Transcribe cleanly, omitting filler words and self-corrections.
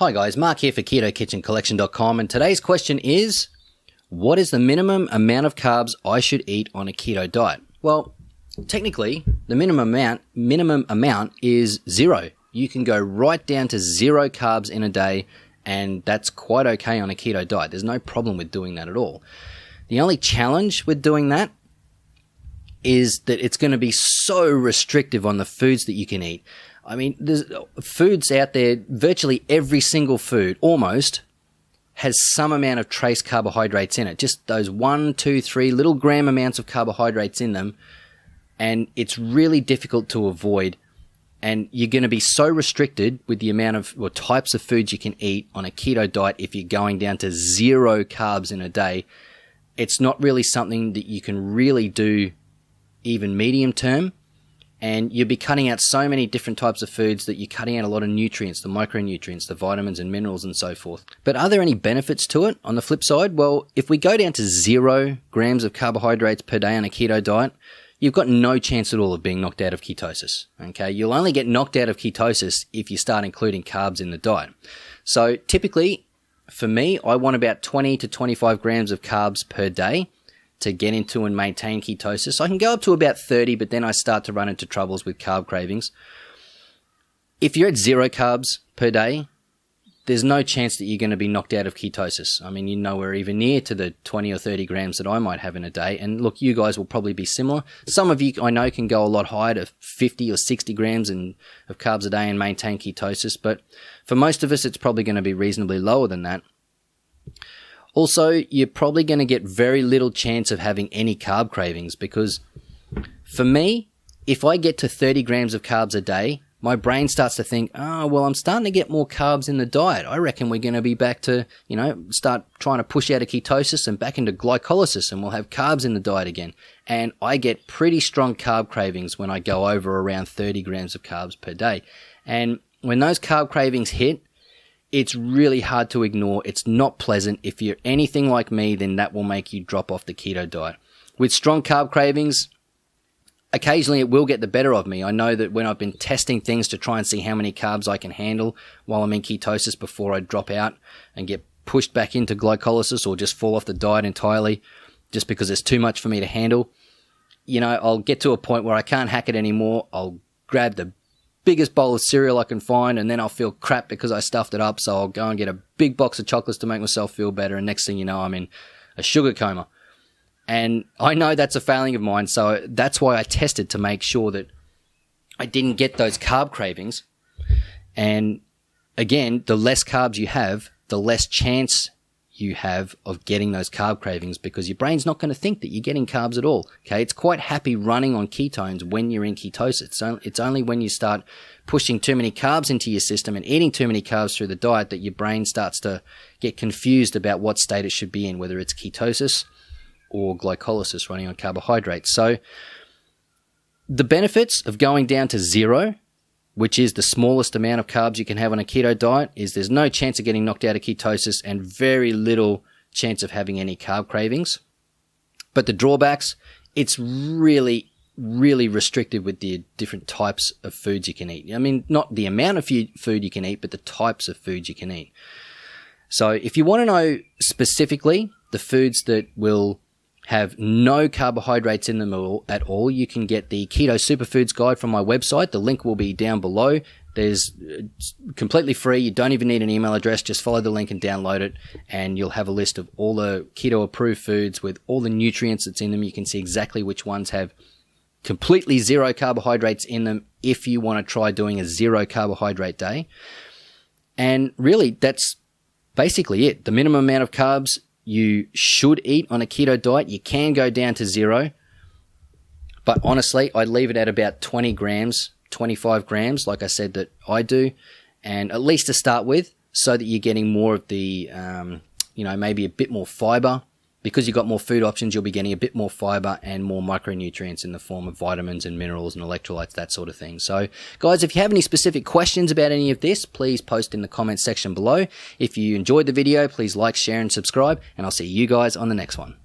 Hi guys, Mark here for KetoKitchenCollection.com, and today's question is, what is the minimum amount of carbs I should eat on a keto diet? Well, technically, the minimum amount is 0. You can go right down to 0 carbs in a day, and that's quite okay on a keto diet. There's no problem with doing that at all. The only challenge with doing that is that it's going to be so restrictive on the foods that you can eat. I mean, there's foods out there, virtually every single food, almost, has some amount of trace carbohydrates in it. Just those 1, 2, 3 little gram amounts of carbohydrates in them. And it's really difficult to avoid. And you're going to be so restricted with the amount of or types of foods you can eat on a keto diet if you're going down to 0 carbs in a day. It's not really something that you can really do even medium term. And you'll be cutting out so many different types of foods that you're cutting out a lot of nutrients, the micronutrients, the vitamins and minerals and so forth. But are there any benefits to it on the flip side? Well, if we go down to 0 grams of carbohydrates per day on a keto diet, you've got no chance at all of being knocked out of ketosis. Okay, you'll only get knocked out of ketosis if you start including carbs in the diet. So typically, for me, I want about 20 to 25 grams of carbs per day to get into and maintain ketosis. I can go up to about 30, but then I start to run into troubles with carb cravings. If you're at 0 carbs per day, there's no chance that you're going to be knocked out of ketosis. I mean, you're nowhere even near to the 20 or 30 grams that I might have in a day. And look, you guys will probably be similar. Some of you I know can go a lot higher to 50 or 60 grams of carbs a day and maintain ketosis. But for most of us, it's probably going to be reasonably lower than that. Also, you're probably going to get very little chance of having any carb cravings because for me, if I get to 30 grams of carbs a day, my brain starts to think, oh, well, I'm starting to get more carbs in the diet. I reckon we're going to be back to, start trying to push out of ketosis and back into glycolysis, and we'll have carbs in the diet again. And I get pretty strong carb cravings when I go over around 30 grams of carbs per day. And when those carb cravings hit, it's really hard to ignore. It's not pleasant. If you're anything like me, then that will make you drop off the keto diet. With strong carb cravings, occasionally it will get the better of me. I know that when I've been testing things to try and see how many carbs I can handle while I'm in ketosis before I drop out and get pushed back into glycolysis or just fall off the diet entirely just because there's too much for me to handle, I'll get to a point where I can't hack it anymore. I'll grab the biggest bowl of cereal I can find, and then I'll feel crap because I stuffed it up, so I'll go and get a big box of chocolates to make myself feel better, and next thing you know, I'm in a sugar coma. And I know that's a failing of mine, so that's why I tested to make sure that I didn't get those carb cravings. And again, the less carbs you have, the less chance you have of getting those carb cravings because your brain's not going to think that you're getting carbs at all. Okay, it's quite happy running on ketones when you're in ketosis. So it's only when you start pushing too many carbs into your system and eating too many carbs through the diet that your brain starts to get confused about what state it should be in, whether it's ketosis or glycolysis running on carbohydrates. So the benefits of going down to 0, which is the smallest amount of carbs you can have on a keto diet, is there's no chance of getting knocked out of ketosis and very little chance of having any carb cravings. But the drawbacks, it's really, really restricted with the different types of foods you can eat. I mean, not the amount of food you can eat, but the types of foods you can eat. So if you want to know specifically the foods that will have no carbohydrates in them at all, you can get the Keto Superfoods Guide from my website. The link will be down below. It's completely free. You don't even need an email address. Just follow the link and download it, and you'll have a list of all the keto-approved foods with all the nutrients that's in them. You can see exactly which ones have completely 0 carbohydrates in them if you want to try doing a 0 carbohydrate day. And really, that's basically it. The minimum amount of carbs you should eat on a keto diet. You can go down to 0, but honestly, I'd leave it at about 20 grams, 25 grams, like I said that I do, and at least to start with, so that you're getting more of the, maybe a bit more fiber. Because you've got more food options, you'll be getting a bit more fiber and more micronutrients in the form of vitamins and minerals and electrolytes, that sort of thing. So, guys, if you have any specific questions about any of this, please post in the comments section below. If you enjoyed the video, please like, share, and subscribe, and I'll see you guys on the next one.